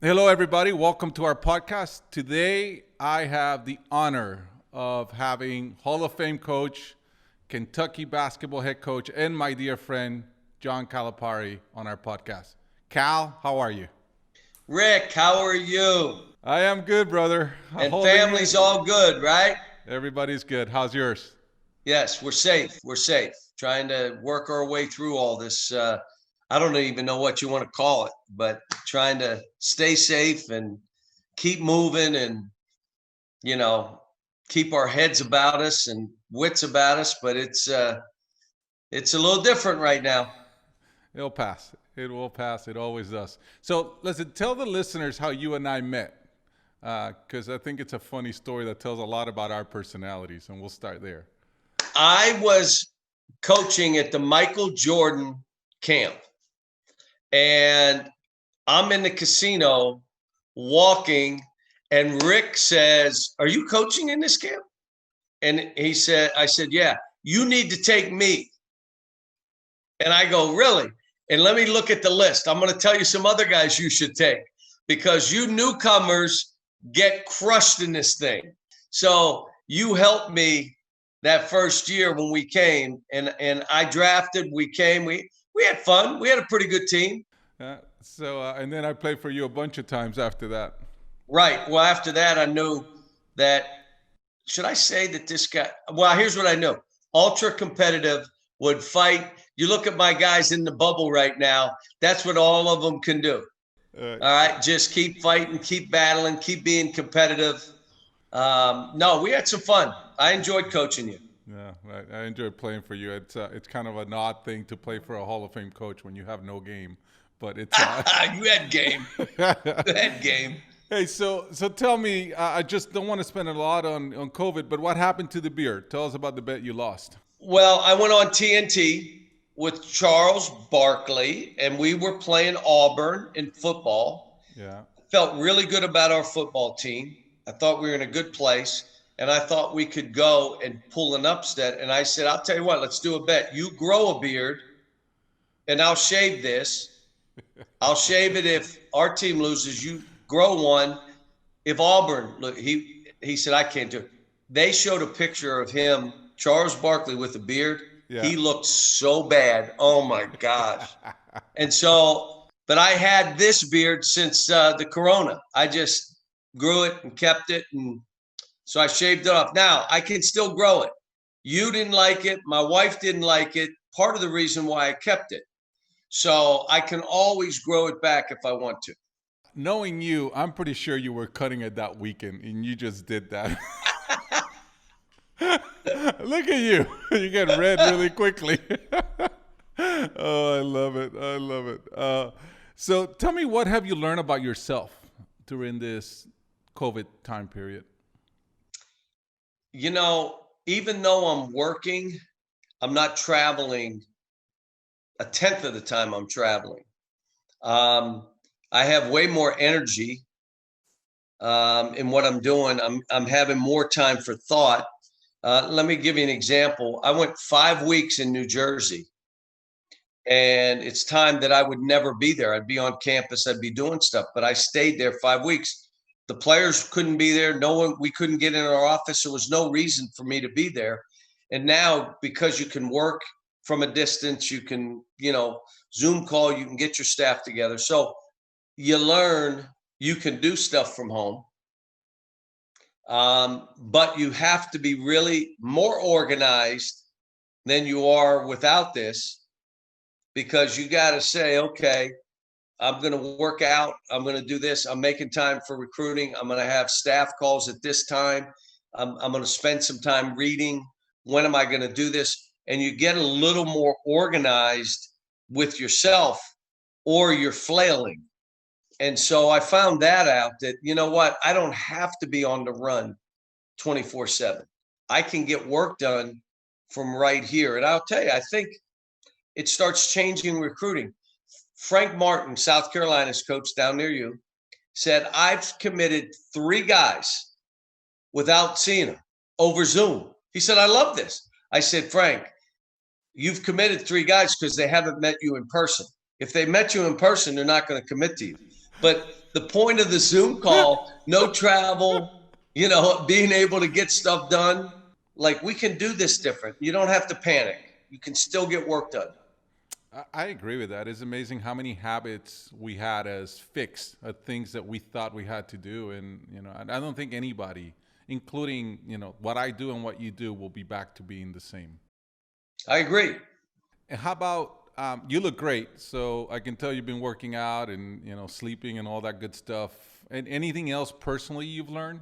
Hello, everybody. Welcome to our podcast. Today, I have the honor of having Hall of Fame coach, Kentucky basketball head coach, and my dear friend, John Calipari, on our podcast. Cal, how are you? Rick, how are you? I am good, brother. And Holding family's in. all good, right? Everybody's good. How's yours? Yes, we're safe. We're safe. Trying to work our way through all this. I don't even know what you want to call it, but trying to stay safe and keep moving and, you know, keep our heads about us and wits about us. But it's a little different right now. It'll pass. It will pass. It always does. So, listen, tell the listeners how you and I met, because I think it's a funny story that tells a lot about our personalities, and we'll start there. I was coaching at the Michael Jordan camp, and I'm in the casino walking, and Rick says, "Are you coaching in this camp?" And I said, "Yeah, you need to take me." And I go, "Really?" And let me look at the list. I'm going to tell you some other guys you should take because you newcomers get crushed in this thing. So you helped me that first year when we came, and I drafted. We came. We had fun. We had a pretty good team. And then I played for you a bunch of times after that. Right. Well, after that, I knew that. Should I say that this guy? Well, here's what I knew: ultra competitive, would fight. You look at my guys in the bubble right now. That's what all of them can do. Uh, All right, just keep fighting, keep battling, keep being competitive. No, we had some fun. I enjoyed coaching you. yeah, I enjoyed playing for you. It's kind of an odd thing to play for a Hall of Fame coach when you have no game, but it's. You had game. You had game. Hey, so tell me. I just don't want to spend a lot on COVID, but what happened to the beer? Tell us about the bet you lost. Well, I went on TNT with Charles Barkley, and we were playing Auburn in football. Yeah. Felt really good about our football team. I thought we were in a good place, and I thought we could go and pull an upset. And I said, "I'll tell you what, let's do a bet. You grow a beard, and I'll shave this. I'll shave it if our team loses. You grow one. If Auburn, look, he said I can't do it. They showed a picture of him, Charles Barkley, with a beard. Yeah. He looked so bad. Oh my gosh! And so, but I had this beard since the Corona. I just grew it and kept it, and so I shaved it off. Now I can still grow it. You didn't like it. My wife didn't like it. Part of the reason why I kept it. So I can always grow it back if I want to. Knowing you, I'm pretty sure you were cutting it that weekend, and you just did that. Look at you. You get red really quickly. Oh, I love it. I love it. So tell me, what have you learned about yourself during this COVID time period? Even though I'm working, I'm not traveling a tenth of the time I'm traveling. Um, I have way more energy in what I'm doing. I'm having more time for thought. Let me give you an example. I went 5 weeks in New Jersey, and it's time that I would never be there. I'd be on campus, I'd be doing stuff, but I stayed there 5 weeks. The players couldn't be there. No one, we couldn't get in our office. There was no reason for me to be there. And now, because you can work from a distance, you can, Zoom call, you can get your staff together. So you learn you can do stuff from home. But you have to be really more organized than you are without this, because you got to say, okay, I'm going to work out. I'm going to do this. I'm making time for recruiting. I'm going to have staff calls at this time. I'm going to spend some time reading. When am I going to do this? And you get a little more organized with yourself, or you're flailing. And so I found that out, that, you know what? I don't have to be on the run 24/7. I can get work done from right here. And I'll tell you, I think it starts changing recruiting. Frank Martin, South Carolina's coach down near you, said, "I've committed 3 guys without seeing them over Zoom." He said, "I love this." I said, "Frank, you've committed 3 guys because they haven't met you in person. If they met you in person, they're not going to commit to you." But the point of the Zoom call, no travel, being able to get stuff done. Like, we can do this different. You don't have to panic. You can still get work done. I agree with that. It's amazing how many habits we had as fixed, things that we thought we had to do. And, I don't think anybody, including, what I do and what you do, will be back to being the same. I agree. And how about, you look great. So I can tell you've been working out and, sleeping and all that good stuff. And anything else personally you've learned?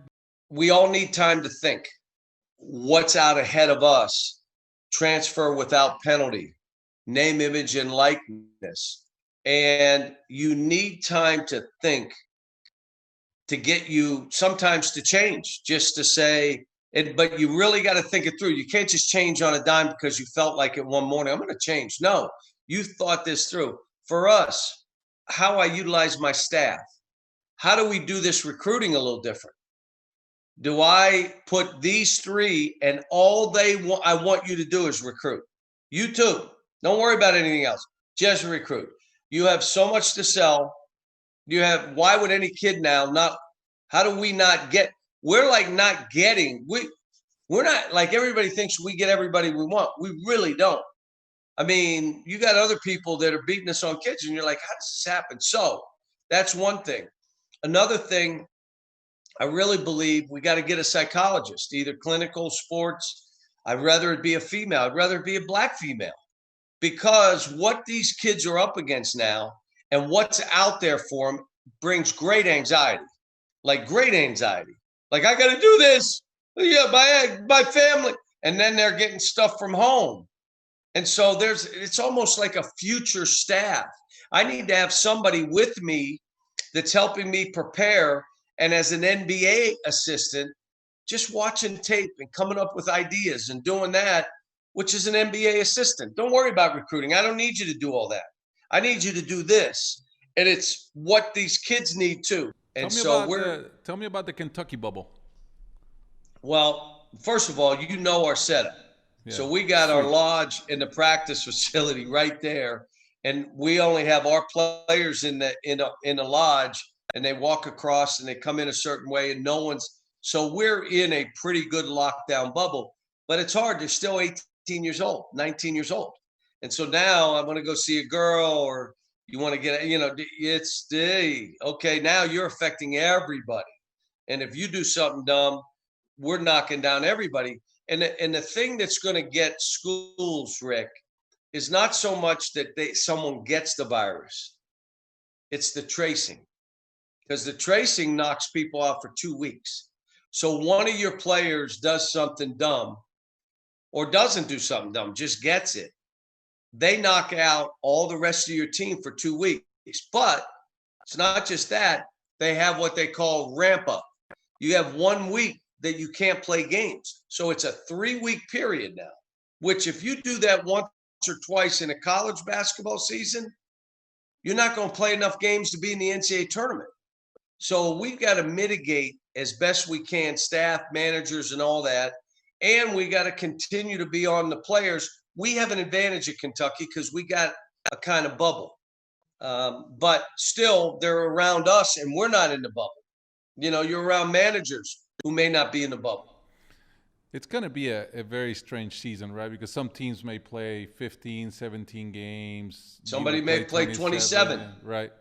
We all need time to think. What's out ahead of us? Transfer without penalty. Name, image, and likeness. And you need time to think to get you sometimes to change, just to say it, but you really got to think it through. You can't just change on a dime because you felt like it one morning. I'm going to change. No, you thought this through. For us, how I utilize my staff, how do we do this recruiting a little different? Do I put these three and all I want you to do is recruit? You too. Don't worry about anything else. Just recruit. You have so much to sell. Why would any kid now how do we not get, we're like not getting, we're not like everybody thinks we get everybody we want. We really don't. I mean, you got other people that are beating us on kids and you're like, how does this happen? So that's one thing. Another thing, I really believe we got to get a psychologist, either clinical, sports. I'd rather it be a female. I'd rather it be a Black female. Because what these kids are up against now and what's out there for them brings great anxiety, like great anxiety. Like, I got to do this. Yeah, my family. And then they're getting stuff from home. And so it's almost like a future staff. I need to have somebody with me that's helping me prepare. And as an NBA assistant, just watching tape and coming up with ideas and doing that, which is an NBA assistant. Don't worry about recruiting. I don't need you to do all that. I need you to do this. And it's what these kids need too. And tell me about the Kentucky bubble. Well, first of all, our setup. Yeah, so we got our lodge in the practice facility right there. And we only have our players in the lodge, and they walk across and they come in a certain way, and so we're in a pretty good lockdown bubble. But it's hard. They're still 18 years old, 19 years old. And so now I want to go see a girl, or you want to get, okay, now you're affecting everybody. And if you do something dumb, we're knocking down everybody. And the thing that's going to get schools, Rick, is not so much that someone gets the virus. It's the tracing. Because the tracing knocks people out for 2 weeks. So one of your players does something dumb, or doesn't do something dumb, just gets it. They knock out all the rest of your team for 2 weeks. But it's not just that. They have what they call ramp up. You have 1 week that you can't play games. So it's a 3-week period now, which if you do that once or twice in a college basketball season, you're not going to play enough games to be in the NCAA tournament. So we've got to mitigate as best we can, staff, managers, and all that. And we got to continue to be on the players. We have an advantage at Kentucky because we got a kind of bubble. But still, they're around us, and we're not in the bubble. You're around managers who may not be in the bubble. It's going to be a very strange season, right? Because some teams may play 15, 17 games. Somebody may play 27. Right.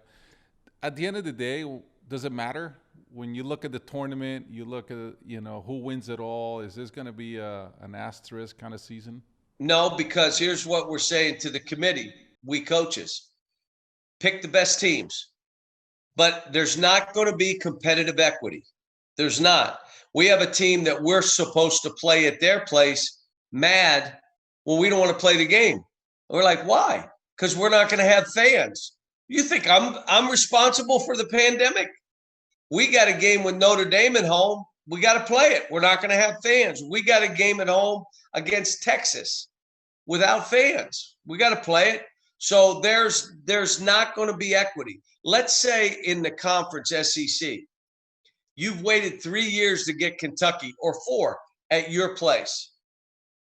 At the end of the day, does it matter? When you look at the tournament, you look at, who wins it all. Is this going to be an asterisk kind of season? No, because here's what we're saying to the committee, we coaches. Pick the best teams. But there's not going to be competitive equity. There's not. We have a team that we're supposed to play at their place, mad. Well, we don't want to play the game. We're like, why? Because we're not going to have fans. You think I'm responsible for the pandemic? We got a game with Notre Dame at home. We got to play it. We're not going to have fans. We got a game at home against Texas without fans. We got to play it. So there's not going to be equity. Let's say in the conference SEC, you've waited 3 years to get Kentucky, or 4 at your place.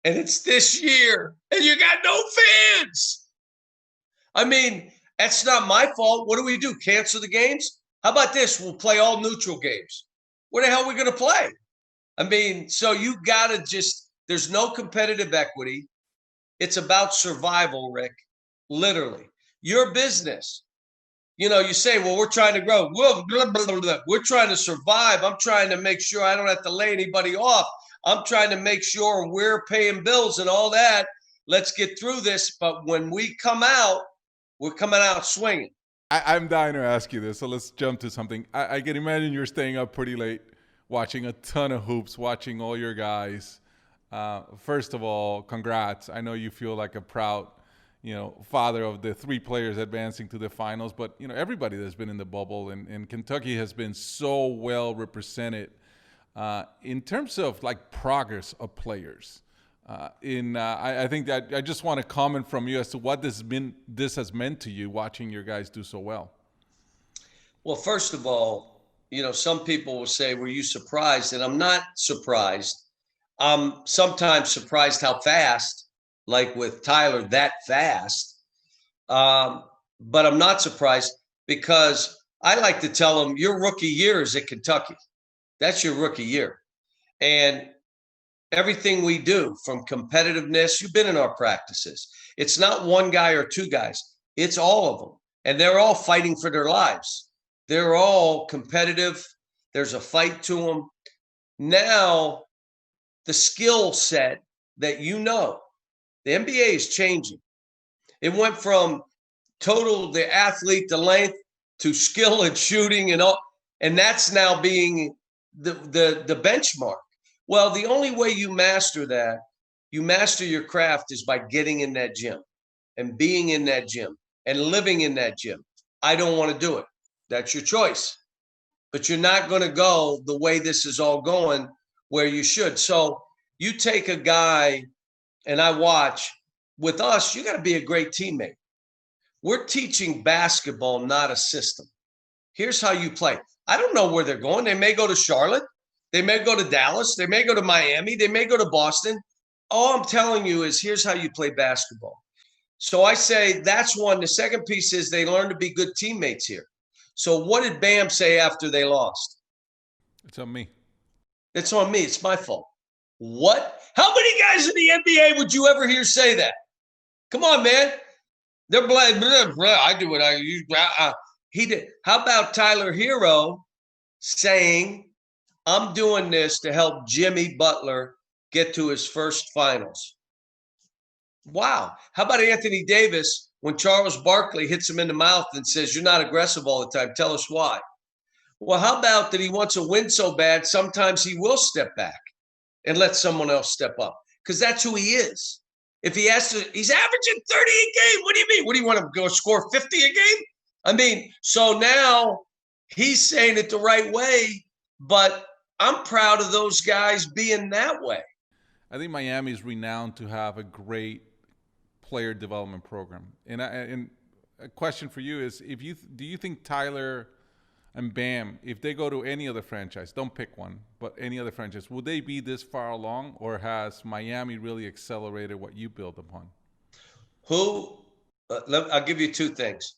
And it's this year and you got no fans. I mean, that's not my fault. What do we do? Cancel the games? How about this? We'll play all neutral games. Where the hell are we going to play? I mean, so you got to just, there's no competitive equity. It's about survival, Rick, literally. Your business. You know, you say, well, we're trying to grow. We're trying to survive. I'm trying to make sure I don't have to lay anybody off. I'm trying to make sure we're paying bills and all that. Let's get through this. But when we come out, we're coming out swinging. I'm dying to ask you this, so let's jump to something. I can imagine you're staying up pretty late, watching a ton of hoops, watching all your guys. First of all, congrats. I know you feel like a proud, father of the 3 players advancing to the finals. But, everybody that's been in the bubble and Kentucky has been so well represented in terms of like progress of players. I think that I just want to comment from you as to what this has meant to you watching your guys do so well. Well, first of all, some people will say, were you surprised? And I'm not surprised. I'm sometimes surprised how fast, like with Tyler, that fast. But I'm not surprised because I like to tell them your rookie year is at Kentucky. That's your rookie year. And everything we do from competitiveness, you've been in our practices. It's not one guy or 2 guys. It's all of them. And they're all fighting for their lives. They're all competitive. There's a fight to them. Now, the skill set that the NBA is changing. It went from total, the athlete, the length, to skill and shooting and all. And that's now being the benchmark. Well, the only way you master that, you master your craft, is by getting in that gym and being in that gym and living in that gym. I don't want to do it. That's your choice. But you're not going to go the way this is all going where you should. So you take a guy, and I watch, with us, you got to be a great teammate. We're teaching basketball, not a system. Here's how you play. I don't know where they're going. They may go to Charlotte. They may go to Dallas. They may go to Miami. They may go to Boston. All I'm telling you is here's how you play basketball. So I say that's one. The second piece is they learn to be good teammates here. So what did Bam say after they lost? It's on me. It's on me. It's my fault. What? How many guys in the NBA would you ever hear say that? Come on, man. They're blah, blah, blah. I do what I use. He did. How about Tyler Herro saying, I'm doing this to help Jimmy Butler get to his first finals? Wow. How about Anthony Davis when Charles Barkley hits him in the mouth and says, you're not aggressive all the time. Tell us why. Well, how about that he wants to win so bad, sometimes he will step back and let someone else step up because that's who he is. If he has to, he's averaging 30 a game. What do you mean? What do you want to go score 50 a game? I mean, so now he's saying it the right way, but I'm proud of those guys being that way. I think Miami is renowned to have a great player development program. And a question for you is, do you think Tyler and Bam, if they go to any other franchise, don't pick one, but any other franchise, will they be this far along, or has Miami really accelerated what you built upon? I'll give you 2 things.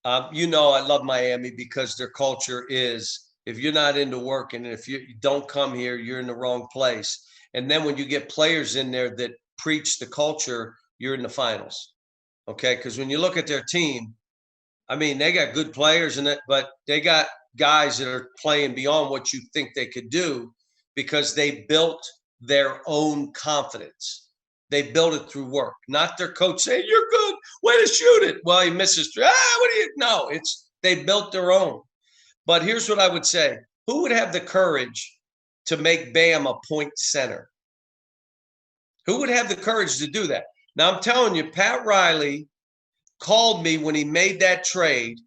I love Miami because their culture is, if you're not into work and if you don't come here, you're in the wrong place. And then when you get players in there that preach the culture, you're in the finals. Okay? Because when you look at their team, I mean, they got good players in it, but they got guys that are playing beyond what you think they could do because they built their own confidence. They built it through work, not their coach saying, you're good, way to shoot it. Well, he misses 3. No, they built their own. But here's what I would say. Who would have the courage to make Bam a point center? Who would have the courage to do that? Now, I'm telling you, Pat Riley called me when he made that trade,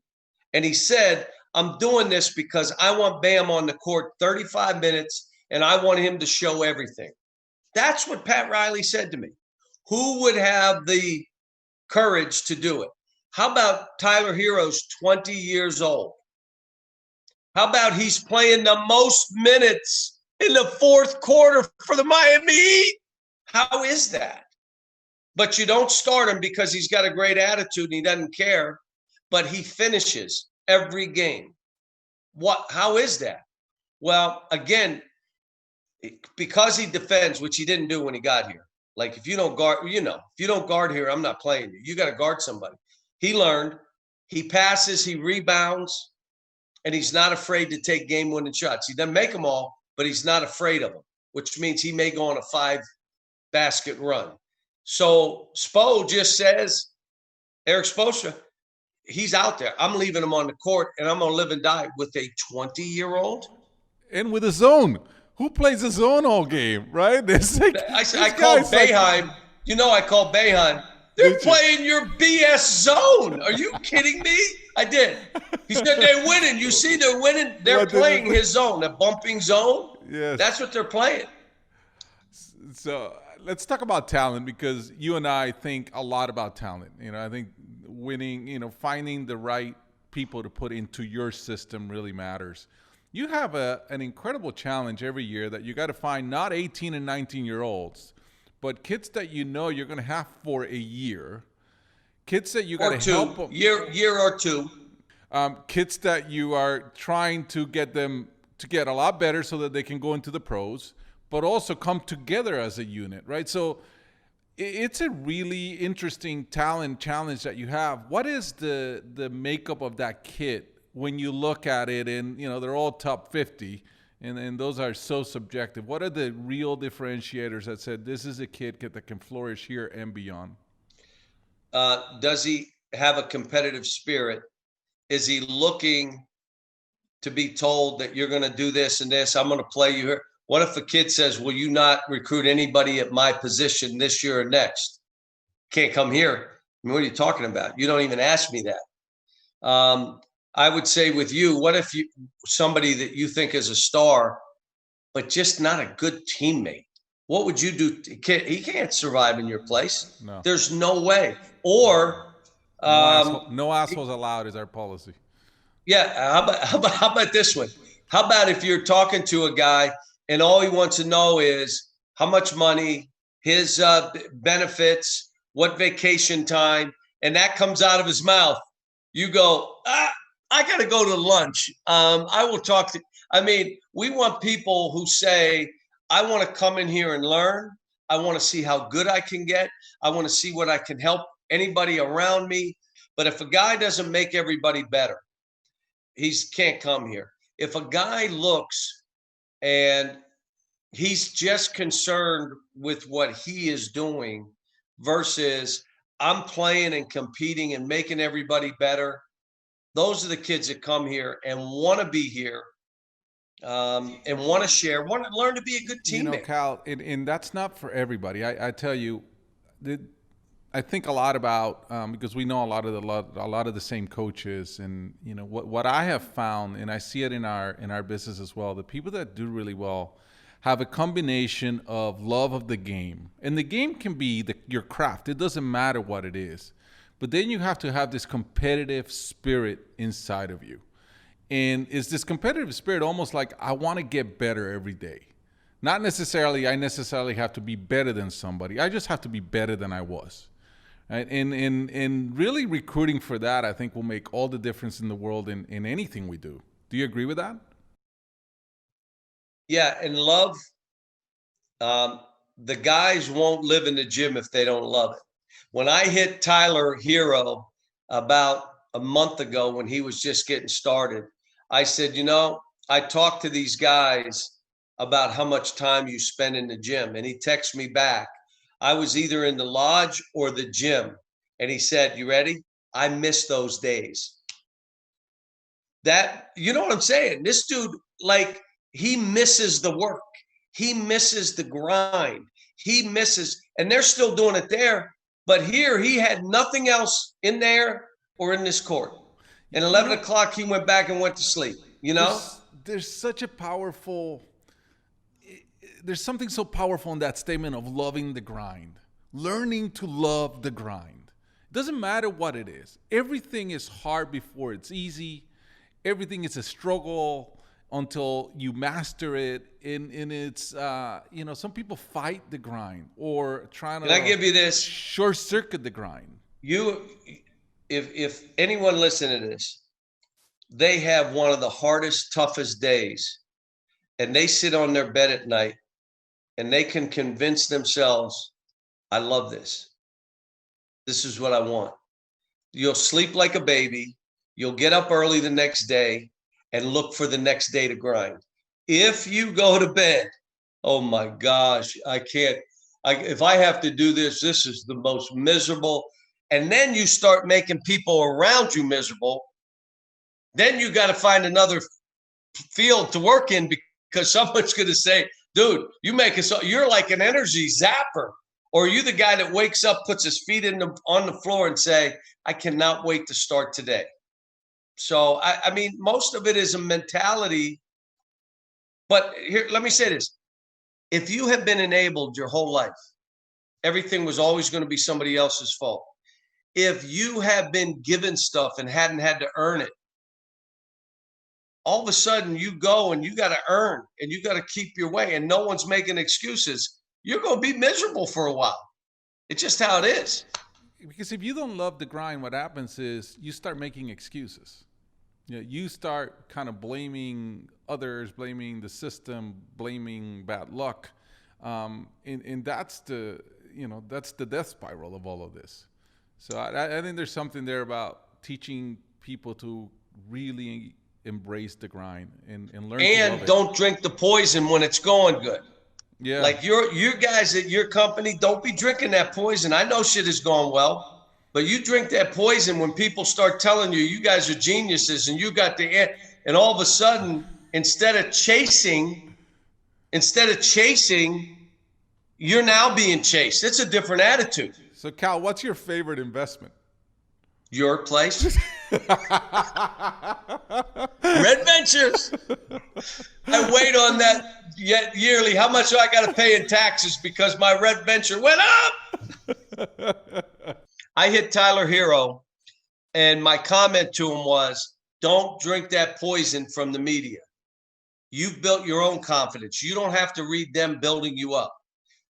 and he said, I'm doing this because I want Bam on the court 35 minutes, and I want him to show everything. That's what Pat Riley said to me. Who would have the courage to do it? How about Tyler Herro's 20 years old? How about he's playing the most minutes in the 4th quarter for the Miami Heat? How is that? But you don't start him because he's got a great attitude and he doesn't care, but he finishes every game. How is that? Well, again, because he defends, which he didn't do when he got here. Like, if you don't guard, if you don't guard here, I'm not playing you. You got to guard somebody. He learned. He passes, he rebounds, and he's not afraid to take game-winning shots. He doesn't make them all, but he's not afraid of them, which means he may go on a 5-basket run. So Spo just says, Eric Spoelstra, he's out there. I'm leaving him on the court, and I'm going to live and die with a 20-year-old. And with a zone. Who plays a zone all game, right? I called Boeheim. I called Boeheim. They're playing your BS zone. Are you kidding me? I did. He said they're winning. You see, they're winning. They're playing his zone, the bumping zone. Yes. That's what they're playing. So let's talk about talent, because you and I think a lot about talent. I think winning, finding the right people to put into your system really matters. You have an incredible challenge every year that you got to find not 18 and 19-year-olds, but kids that you're going to have for a year, kids that you got to help them. Year or two. Kids that you are trying to get them to get a lot better so that they can go into the pros, but also come together as a unit, right? So it's a really interesting talent challenge that you have. What is the makeup of that kid when you look at it? And they're all top 50, and those are so subjective. What are the real differentiators that said this is a kid that can flourish here and beyond? Does he have a competitive spirit? Is he looking to be told that you're going to do this and this? I'm going to play you here. What if a kid says, will you not recruit anybody at my position this year or next? Can't come here. I mean, what are you talking about? You don't even ask me that. I would say with you, what if somebody that you think is a star, but just not a good teammate? What would you do? He can't survive in your place. No. There's no way. Or no assholes allowed is our policy. Yeah. How about this one? How about if you're talking to a guy and all he wants to know is how much money, his benefits, what vacation time, and that comes out of his mouth. You go, I got to go to lunch. I will talk to. We want people who say, I want to come in here and learn. I want to see how good I can get. I want to see what I can help anybody around me. But if a guy doesn't make everybody better, he can't come here. If a guy looks and he's just concerned with what he is doing versus I'm playing and competing and making everybody better, those are the kids that come here and want to be here and want to share, want to learn to be a good teammate. Cal, and that's not for everybody. I tell you, I think a lot about because we know a lot of the same coaches, and what I have found, and I see it in our business as well. The people that do really well have a combination of love of the game, and the game can be your craft. It doesn't matter what it is, but then you have to have this competitive spirit inside of you, and it's this competitive spirit almost like I want to get better every day. Not necessarily I have to be better than somebody. I just have to be better than I was. Right? And really recruiting for that, I think, will make all the difference in the world in anything we do. Do you agree with that? Yeah, and love, the guys won't live in the gym if they don't love it. When I hit Tyler Herro about a month ago when he was just getting started, I said, I talked to these guys about how much time you spend in the gym. And he texted me back. I was either in the lodge or the gym. And he said, you ready? I miss those days. That, you know what I'm saying? This dude, he misses the work. He misses the grind. He misses, and they're still doing it there. But here, he had nothing else in there or in this court. And 11 o'clock, he went back and went to sleep, There's such a powerful... There's something so powerful in that statement of loving the grind, learning to love the grind. It doesn't matter what it is. Everything is hard before it's easy. Everything is a struggle until you master it. And it's, some people fight the grind or trying to Can I give you this? Short circuit the grind. If anyone listen to this, they have one of the hardest, toughest days, and they sit on their bed at night and they can convince themselves, I love this. This is what I want. You'll sleep like a baby. You'll get up early the next day and look for the next day to grind. If you go to bed, oh my gosh, I can't. If I have to do this, this is the most miserable. And then you start making people around you miserable. Then you got to find another field to work in because someone's going to say, dude, you make us, you're like an energy zapper. Or are you the guy that wakes up, puts his feet on the floor and say, I cannot wait to start today. So, I mean, most of it is a mentality. But here, let me say this. If you have been enabled your whole life, everything was always going to be somebody else's fault. If you have been given stuff and hadn't had to earn it, all of a sudden you go and you got to earn and you got to keep your way and no one's making excuses. You're going to be miserable for a while. It's just how it is. Because if you don't love the grind, what happens is you start making excuses. You start kind of blaming others, blaming the system, blaming bad luck. And that's that's the death spiral of all of this. So I think there's something there about teaching people to really embrace the grind and learn to love it. And don't drink the poison when it's going good. Yeah. Like you guys at your company, don't be drinking that poison. I know shit is going well, but you drink that poison when people start telling you, you guys are geniuses and you got the end. And all of a sudden, instead of chasing, you're now being chased. It's a different attitude. So Cal, what's your favorite investment? Your place. Red Ventures. I wait on that yearly. How much do I got to pay in taxes because my Red Venture went up? I hit Tyler Herro, and my comment to him was, don't drink that poison from the media. You've built your own confidence. You don't have to read them building you up.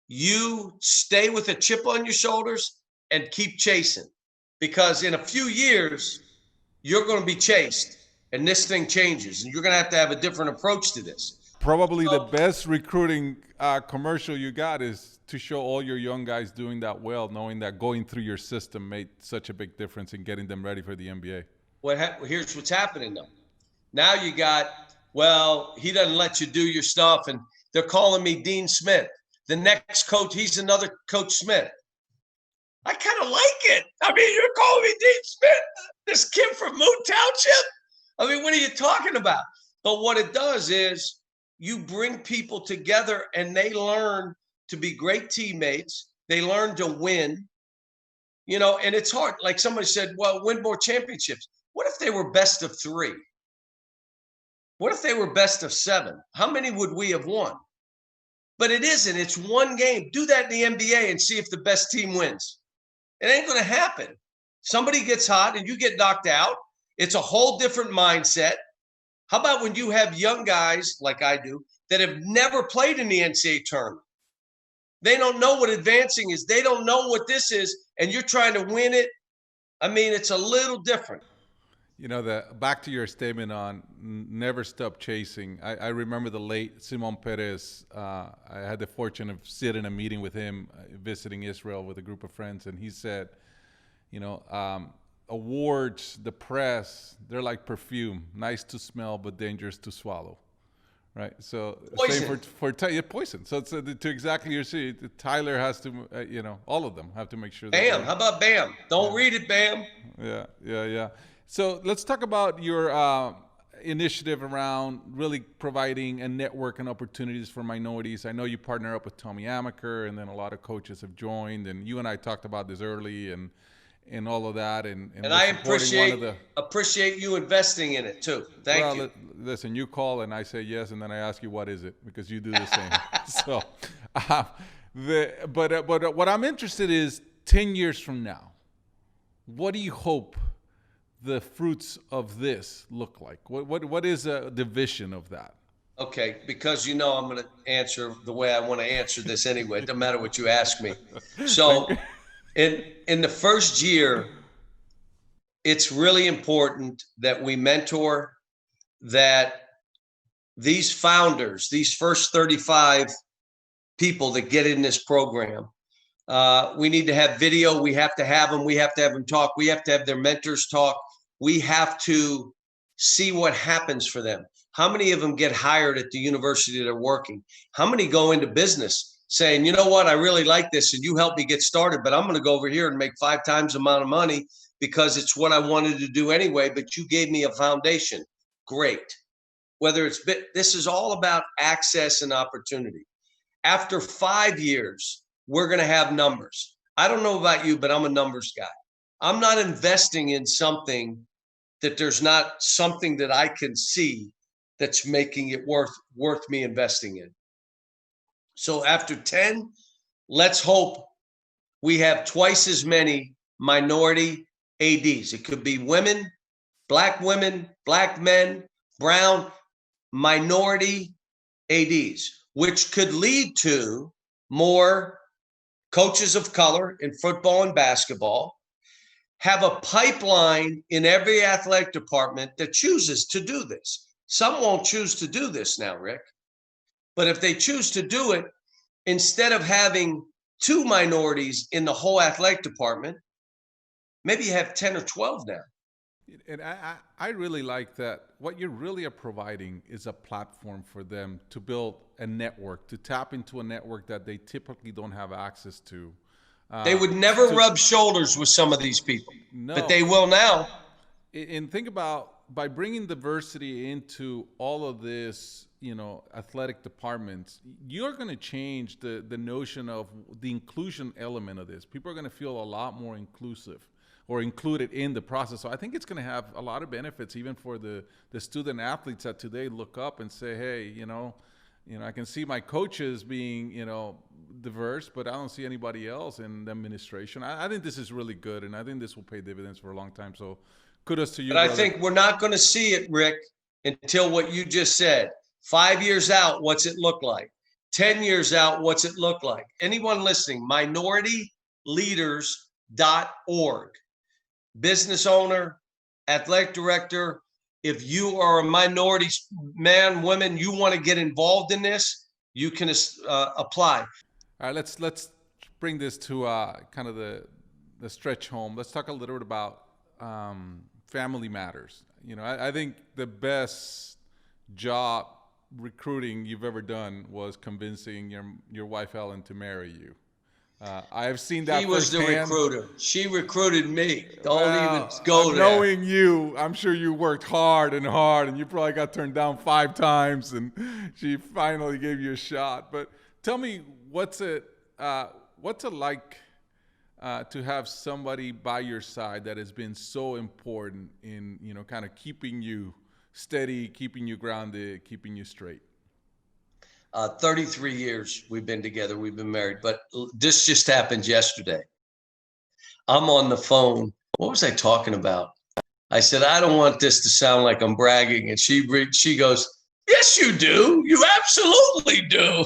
You stay with a chip on your shoulders and keep chasing. Because in a few years, you're going to be chased and this thing changes and you're going to have a different approach to this. Probably the best recruiting commercial you got is to show all your young guys doing that well, knowing that going through your system made such a big difference in getting them ready for the NBA. Here's what's happening, though. Now you got, well, he doesn't let you do your stuff, and they're calling me Dean Smith. The next coach, he's another Coach Smith. I kind of like it. I mean, you're calling me Dean Smith, this kid from Moon Township? I mean, what are you talking about? But what it does is you bring people together and they learn to be great teammates. They learn to win, and it's hard. Like somebody said, well, win more championships. What if they were best of 3? What if they were best of 7? How many would we have won? But it isn't. It's one game. Do that in the NBA and see if the best team wins. It ain't going to happen. Somebody gets hot and you get knocked out. It's a whole different mindset. How about when you have young guys like I do that have never played in the NCAA tournament? They don't know what advancing is. They don't know what this is, and you're trying to win it. I mean, it's a little different. Back to your statement on never stop chasing. I remember the late Simon Perez. I had the fortune of sitting in a meeting with him, visiting Israel with a group of friends, and he said, awards, the press, they're like perfume, nice to smell but dangerous to swallow, right? So poison. Same for poison. So it's to exactly your see. Tyler has to, all of them have to make sure. Bam. How about Bam? Don't read it, Bam. Yeah. So let's talk about your initiative around really providing a network and opportunities for minorities. I know you partner up with Tommy Amaker, and then a lot of coaches have joined, and you and I talked about this early and all of that. And I appreciate you investing in it too. Thank you. Listen, you call and I say yes, and then I ask you what is it, because you do the same. So, but what I'm interested is 10 years from now, what do you hope the fruits of this look like? What is the vision of that? Okay, because I'm going to answer the way I want to answer this anyway. It doesn't matter what you ask me. So in the first year, it's really important that we mentor, that these founders, these first 35 people that get in this program, we need to have video. We have to have them. We have to have them talk. We have to have their mentors talk. We have to see what happens for them. How many of them get hired at the university they're working? How many go into business saying, you know what, I really like this and you helped me get started, but I'm going to go over here and make 5 times the amount of money because it's what I wanted to do anyway, but you gave me a foundation. Great. Whether it's, this is all about access and opportunity. After 5 years, we're going to have numbers. I don't know about you, but I'm a numbers guy. I'm not investing in something that there's not something that I can see that's making it worth me investing in. So after 10, let's hope we have twice as many minority ADs. It could be women, black men, brown, minority ADs, which could lead to more coaches of color in football and basketball, have a pipeline in every athletic department that chooses to do this. Some won't choose to do this now, Rick. But if they choose to do it, instead of having 2 minorities in the whole athletic department, maybe you have 10 or 12 now. And I really like that. What you're really are providing is a platform for them to build a network, to tap into a network that they typically don't have access to. They would never rub shoulders with some of these people, but they will now. And think about, by bringing diversity into all of this, athletic departments, you're going to change the notion of the inclusion element of this. People are going to feel a lot more inclusive or included in the process. So I think it's going to have a lot of benefits, even for the student athletes that today look up and say, hey, I can see my coaches being, diverse, but I don't see anybody else in the administration. I think this is really good, and I think this will pay dividends for a long time. So kudos to you. But I think we're not going to see it, Rick, until what you just said. 5 years out, what's it look like? 10 years out, what's it look like? Anyone listening, minorityleaders.org. Business owner, athletic director, if you are a minority man, woman, you want to get involved in this, you can apply. All right, let's bring this to kind of the stretch home. Let's talk a little bit about family matters. I think the best job recruiting you've ever done was convincing your wife Ellen to marry you. I have seen that. She was firsthand. The recruiter. She recruited me. Don't even go there. Knowing you, I'm sure you worked hard, and you probably got turned down 5 times, and she finally gave you a shot. But tell me, what's it like to have somebody by your side that has been so important in kind of keeping you steady, keeping you grounded, keeping you straight? 33 years we've been together. We've been married, but this just happened yesterday. I'm on the phone. What was I talking about? I said, I don't want this to sound like I'm bragging. And she goes, yes, you do. You absolutely do.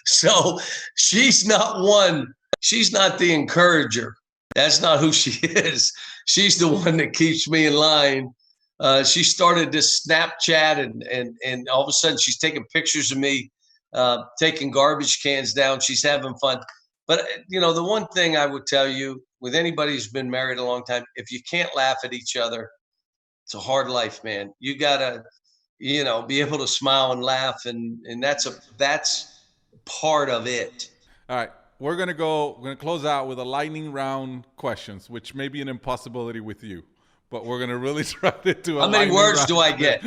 So she's not the encourager. That's not who she is. She's the one that keeps me in line. She started this Snapchat and all of a sudden she's taking pictures of me taking garbage cans down. She's having fun. But, the one thing I would tell you with anybody who's been married a long time, if you can't laugh at each other, it's a hard life, man. You got to, be able to smile and laugh. And that's part of it. All right. We're going to close out with a lightning round questions, which may be an impossibility with you, but we're going to really try to do How many words do I get?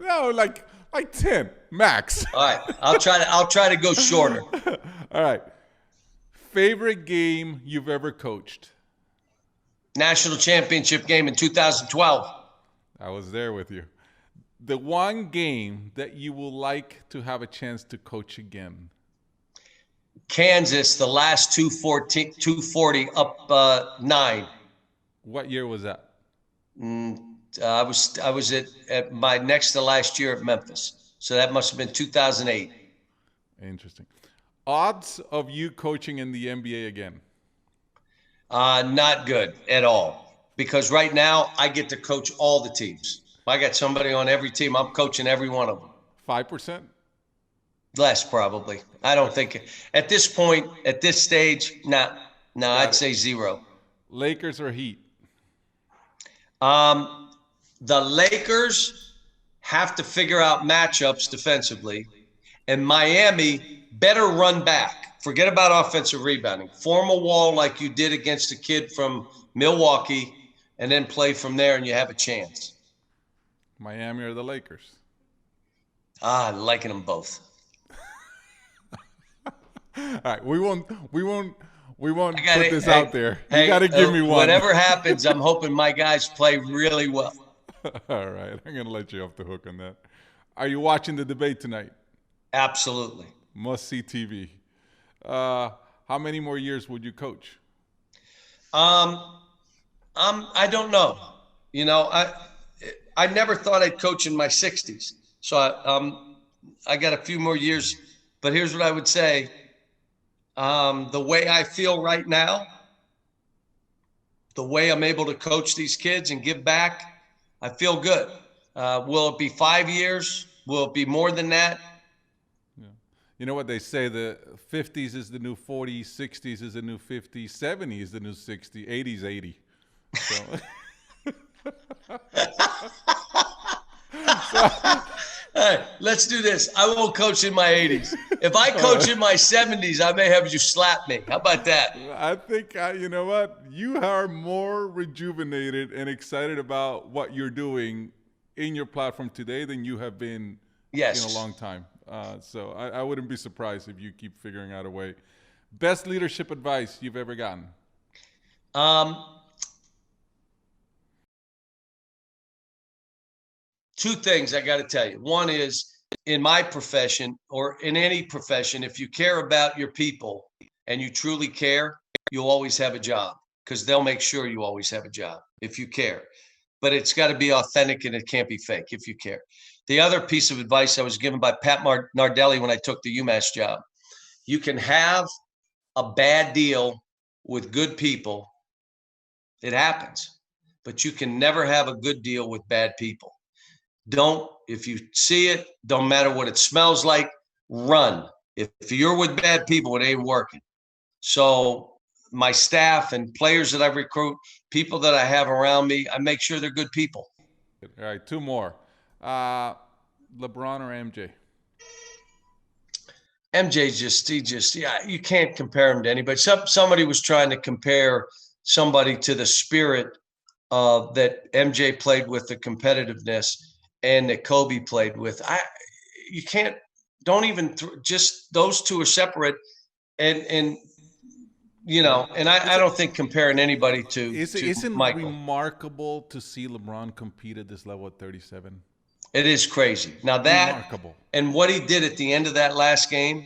No, like 10 max. All right. I'll try to go shorter. All right. Favorite game you've ever coached? National championship game in 2012. I was there with you. The one game that you will like to have a chance to coach again? Kansas, the last 240 up 9. What year was that? I was at my next to last year at Memphis. So that must have been 2008. Interesting. Odds of you coaching in the NBA again? Not good at all. because right now I get to coach all the teams. I got somebody on every team. I'm coaching every one of them. 5%? Less probably. I don't think at this point, at this stage, no, I'd say zero. Lakers or Heat? The Lakers have to figure out matchups defensively, and Miami better run back. Forget about offensive rebounding. Form a wall like you did against a kid from Milwaukee, and then play from there, and you have a chance. Miami or the Lakers? Liking them both. All right, we won't put this hey, out there. Hey, you got to give me one. Whatever happens, I'm hoping my guys play really well. All right, I'm gonna let you off the hook on that. Are you watching the debate tonight? Absolutely. Must see TV. How many more years would you coach? I don't know. You know, I never thought I'd coach in my 60s, so I got a few more years. But here's what I would say: the way I feel right now, the way I'm able to coach these kids and give back, I feel good. Will it be 5 years? Will it be more than that? Yeah. You know what they say, the 50s is the new 40s, 60s is the new 50s, 70s is the new 60, 80s 80. So. Hey, let's do this. I won't coach in my 80s. If I coach in my 70s, I may have you slap me. How about that? I think, you know what? You are more rejuvenated and excited about what you're doing in your platform today than you have been in a long time. So I wouldn't be surprised if you keep figuring out a way. Best leadership advice you've ever gotten? Two things I got to tell you. One is, in my profession or in any profession, if you care about your people and you truly care, you'll always have a job, because they'll make sure you always have a job if you care. But it's got to be authentic and it can't be fake if you care. The other piece of advice I was given by Pat Nardelli when I took the UMass job: you can have a bad deal with good people. It happens, but you can never have a good deal with bad people. If you see it, don't matter what it smells like, run. If you're with bad people, it ain't working. So my staff and players that I recruit, people that I have around me, I make sure they're good people. All right, two more. LeBron or MJ? MJ yeah, you can't compare him to anybody. Somebody was trying to compare somebody to the spirit that MJ played with, the competitiveness, and that Kobe played with. You can't, don't even, just those two are separate. And you know, and I don't think comparing anybody to Isn't Michael. remarkable to see LeBron compete at this level at 37? It is crazy. Now that, remarkable. And what he did at the end of that last game,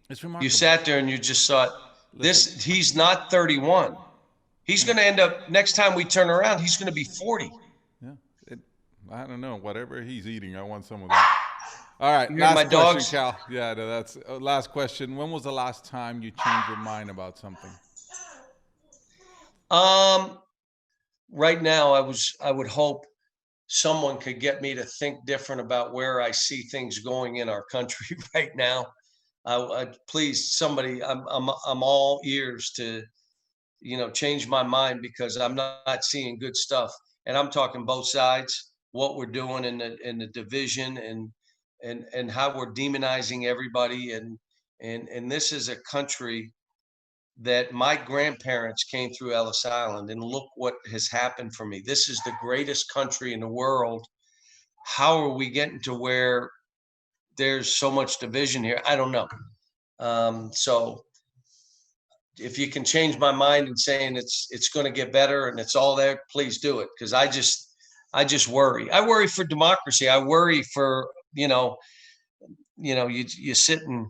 It's remarkable. you sat there and you just thought, he's not 31. He's going to end up, next time we turn around, he's going to be 40. Yeah. I don't know. Whatever he's eating, I want some of that. All right. You last my question, dogs? Cal. Yeah, that's last question. When was the last time you changed your mind about something? Right now, I would hope someone could get me to think different about where I see things going in our country right now. Please, somebody, I'm all ears to, change my mind, because I'm not seeing good stuff. And I'm talking both sides, what we're doing in the division, and how we're demonizing everybody. And this is a country that my grandparents came through Ellis Island, and look what has happened for me. This is the greatest country in the world. How are we getting to where there's so much division here? I don't know. So if you can change my mind and saying it's going to get better and it's all there, please do it. Because I just worry. I worry for democracy. I worry for, you sit and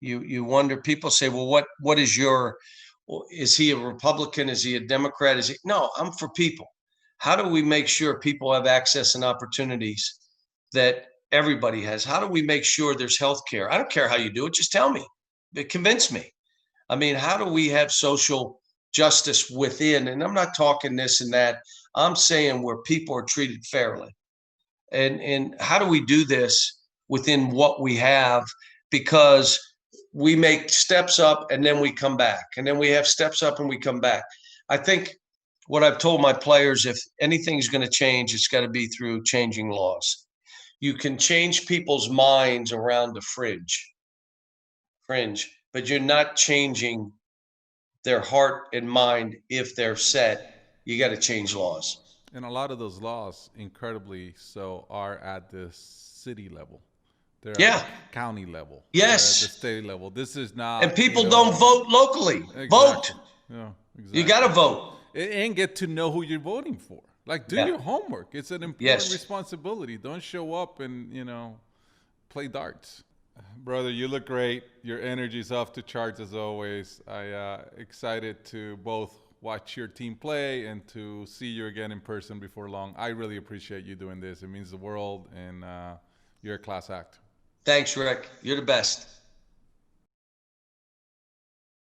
you wonder, people say, well, what is is he a Republican? Is he a Democrat? No, I'm for people. How do we make sure people have access and opportunities that everybody has? How do we make sure there's health care? I don't care how you do it. Just tell me, convince me. I mean, how do we have social justice within. And I'm not talking this and that. I'm saying where people are treated fairly. And how do we do this within what we have? Because we make steps up and then we come back, and then we have steps up and we come back. I think what I've told my players, if anything's going to change, it's got to be through changing laws. You can change people's minds around the fringe, but you're not changing their heart and mind. If they're set, you got to change laws. And a lot of those laws, incredibly so, are at the city level. They're Yeah. at the county level. Yes. They're at the state level. This is not. And people don't vote locally. Exactly. Vote. Yeah, exactly. You got to vote. And get to know who you're voting for. Like, do your homework. It's an important responsibility. Don't show up and, play darts. Brother, you look great. Your energy's off the charts as always. Excited to both watch your team play and to see you again in person before long. I really appreciate you doing this. It means the world, and you're a class act. Thanks, Rick. You're the best.